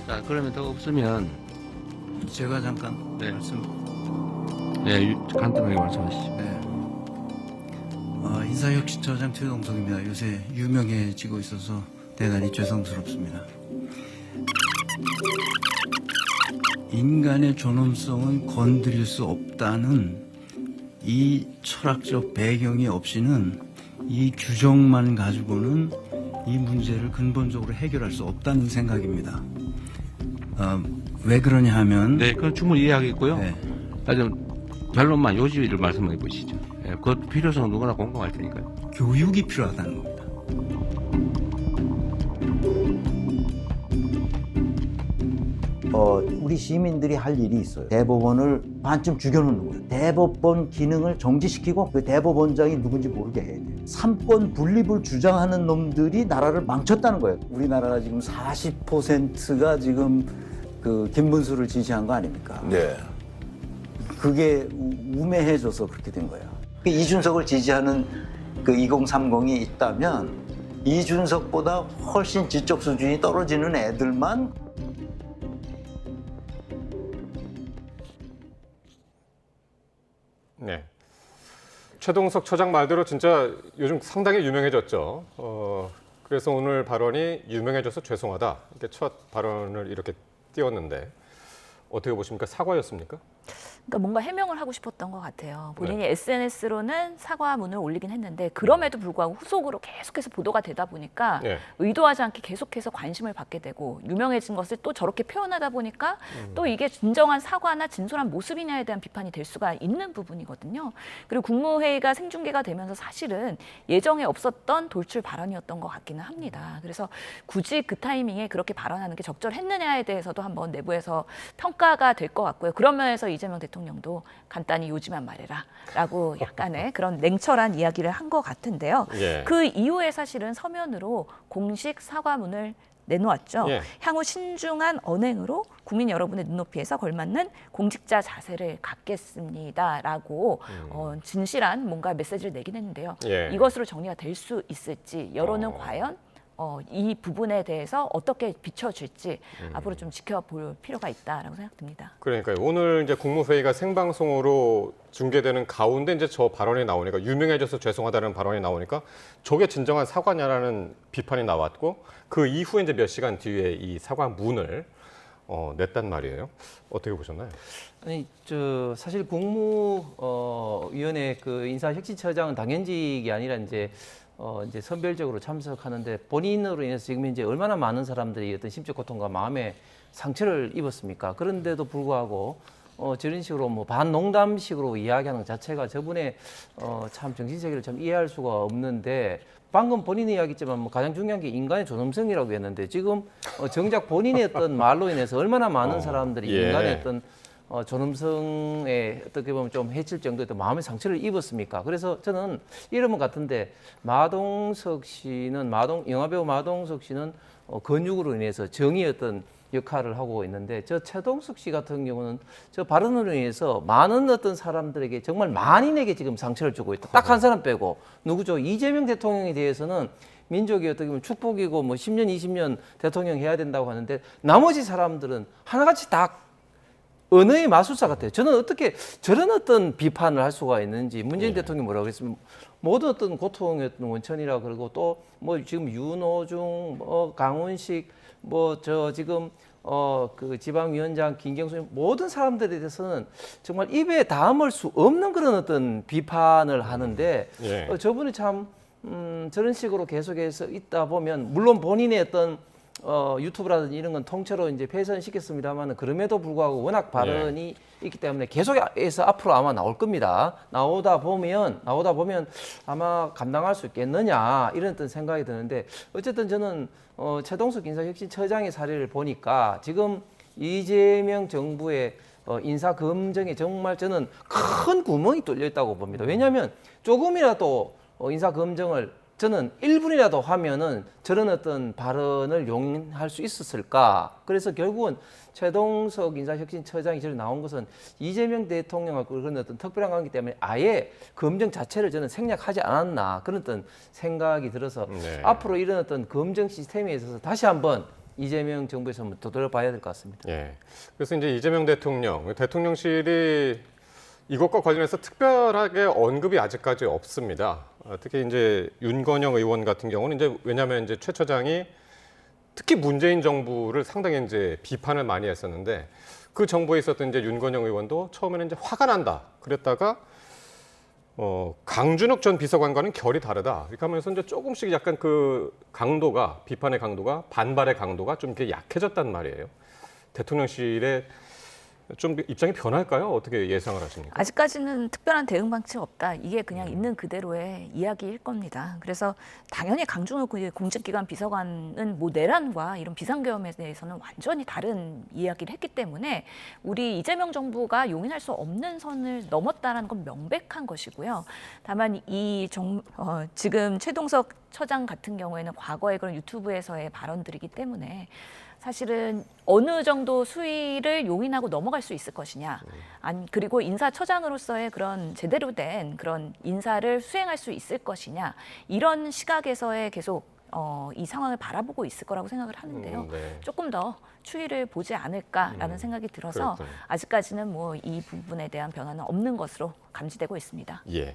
자, 그러면 더 없으면 제가 잠깐 네. 말씀. 네, 간단하게 말씀하시죠. 네. 인사혁신처장 최동석입니다. 요새 유명해지고 있어서 대단히 죄송스럽습니다. 인간의 존엄성은 건드릴 수 없다는 이 철학적 배경이 없이는 이 규정만 가지고는 이 문제를 근본적으로 해결할 수 없다는 생각입니다. 왜 그러냐 하면 네, 그건 충분히 이해하겠고요. 네. 좀 결론만 요지를 말씀해 보시죠. 네, 그 필요성은 누구나 공감할 테니까요. 교육이 필요하다는 겁니다. 우리 시민들이 할 일이 있어요. 대법원을 반쯤 죽여놓는 거예요. 대법원 기능을 정지시키고 그 대법원장이 누군지 모르게 해야 돼요. 삼권 분립을 주장하는 놈들이 나라를 망쳤다는 거예요. 우리나라가 지금 40%가 지금 그 김문수를 지지한 거 아닙니까? 네. 그게 우매해져서 그렇게 된 거예요. 이준석을 지지하는 그 2030이 있다면 이준석보다 훨씬 지적 수준이 떨어지는 애들만 네. 최동석 처장 말대로 진짜 요즘 상당히 유명해졌죠. 그래서 오늘 발언이 유명해져서 죄송하다. 이렇게 첫 발언을 이렇게 띄웠는데 어떻게 보십니까? 사과였습니까? 그러니까 뭔가 해명을 하고 싶었던 것 같아요. 본인이 SNS로는 사과문을 올리긴 했는데 그럼에도 불구하고 후속으로 계속해서 보도가 되다 보니까 의도하지 않게 계속해서 관심을 받게 되고 유명해진 것을 또 저렇게 표현하다 보니까 또 이게 진정한 사과나 진솔한 모습이냐에 대한 비판이 될 수가 있는 부분이거든요. 그리고 국무회의가 생중계가 되면서 사실은 예정에 없었던 돌출 발언이었던 것 같기는 합니다. 그래서 굳이 그 타이밍에 그렇게 발언하는 게 적절했느냐에 대해서도 한번 내부에서 평가가 될 것 같고요. 그런 면에서 이재명 대통령도 간단히 요지만 말해라 라고 약간의 그런 냉철한 이야기를 한 것 같은데요. 그 이후에 사실은 서면으로 공식 사과문을 내놓았죠. 향후 신중한 언행으로 국민 여러분의 눈높이에서 걸맞는 공직자 자세를 갖겠습니다라고 진실한 뭔가 메시지를 내긴 했는데요. 이것으로 정리가 될 수 있을지 여론은 과연 이 부분에 대해서 어떻게 비춰줄지 앞으로 좀 지켜볼 필요가 있다라고 생각됩니다. 그러니까요. 오늘 이제 국무회의가 생방송으로 중계되는 가운데 이제 저 발언이 나오니까 유명해져서 죄송하다는 발언이 나오니까 저게 진정한 사과냐라는 비판이 나왔고 그 이후에 이제 몇 시간 뒤에 이 사과문을 냈단 말이에요. 어떻게 보셨나요? 아니, 사실 국무위원회 그 인사혁신처장은 당연직이 아니라 이제 선별적으로 참석하는데 본인으로 인해서 지금 이제 얼마나 많은 사람들이 어떤 심적 고통과 마음의 상처를 입었습니까? 그런데도 불구하고 저런 식으로 뭐 반농담식으로 이야기하는 것 자체가 저분의 참 정신세계를 참 이해할 수가 없는데 방금 본인이 이야기했지만 뭐 가장 중요한 게 인간의 존엄성이라고 했는데 지금 정작 본인의 어떤 말로 인해서 얼마나 많은 사람들이 인간의 어떤 존엄성에 어떻게 보면 좀 해칠 정도의 마음의 상처를 입었습니까? 그래서 저는 이러면 같은데 마동석 씨는 영화배우 마동석 씨는 근육으로 인해서 정의의 어떤 역할을 하고 있는데 저 최동석 씨 같은 경우는 저 발언으로 인해서 많은 어떤 사람들에게 정말 만인에게 지금 상처를 주고 있다. 딱 한 사람 빼고 누구죠? 이재명 대통령에 대해서는 민족이 어떻게 보면 축복이고 뭐 10년, 20년 대통령 해야 된다고 하는데 나머지 사람들은 하나같이 다 언어의 마술사 같아요. 저는 어떻게 저런 어떤 비판을 할 수가 있는지 문재인 대통령이 뭐라고 그랬으면 모든 어떤 고통의 어떤 원천이라 그러고 또 뭐 지금 윤호중, 강훈식, 지금 그 지방위원장 김경수 모든 사람들에 대해서는 정말 입에 담을 수 없는 그런 어떤 비판을 하는데 저분이 참 저런 식으로 계속해서 있다 보면 물론 본인의 어떤 유튜브라든지 이런 건 통째로 이제 폐선시켰습니다만 그럼에도 불구하고 워낙 발언이 있기 때문에 계속해서 앞으로 아마 나올 겁니다. 나오다 보면 아마 감당할 수 있겠느냐 이런 어떤 생각이 드는데 어쨌든 저는 최동석 인사혁신처장의 사례를 보니까 지금 이재명 정부의 인사검증에 정말 저는 큰 구멍이 뚫려 있다고 봅니다. 왜냐하면 조금이라도 인사검증을 저는 1분이라도 하면은 저런 어떤 발언을 용인할 수 있었을까? 그래서 결국은 최동석 인사혁신처장이 저를 나온 것은 이재명 대통령하고 그런 어떤 특별한 관계 때문에 아예 검증 자체를 저는 생략하지 않았나 그런 어떤 생각이 들어서 앞으로 이런 어떤 검증 시스템에 있어서 다시 한번 이재명 정부에서 한번 되돌아봐야 될 것 같습니다. 예. 그래서 이제 이재명 대통령실이 이것과 관련해서 특별하게 언급이 아직까지 없습니다. 특히 이제 윤건영 의원 같은 경우는 이제 왜냐하면 이제 최 처장이 특히 문재인 정부를 상당히 이제 비판을 많이 했었는데 그 정부에 있었던 이제 윤건영 의원도 처음에는 이제 화가 난다 그랬다가 강준욱 전 비서관과는 결이 다르다. 이렇게 하면서 이제 조금씩 약간 그 강도가 비판의 강도가 반발의 강도가 좀 이렇게 약해졌단 말이에요. 대통령실의 좀 입장이 변할까요? 어떻게 예상을 하십니까? 아직까지는 특별한 대응 방침이 없다. 이게 그냥 있는 그대로의 이야기일 겁니다. 그래서 당연히 강준호 공직기관 비서관은 뭐 내란과 이런 비상계엄에 대해서는 완전히 다른 이야기를 했기 때문에 우리 이재명 정부가 용인할 수 없는 선을 넘었다라는 건 명백한 것이고요. 다만 지금 최동석 처장 같은 경우에는 과거에 그런 유튜브에서의 발언들이기 때문에 사실은 어느 정도 수위를 용인하고 넘어갈 수 있을 것이냐, 그리고 인사처장으로서의 그런 제대로 된 그런 인사를 수행할 수 있을 것이냐, 이런 시각에서의 계속 이 상황을 바라보고 있을 거라고 생각을 하는데요. 네. 조금 더 추이를 보지 않을까라는 생각이 들어서 그렇군요. 아직까지는 뭐 이 부분에 대한 변화는 없는 것으로 감지되고 있습니다. 예.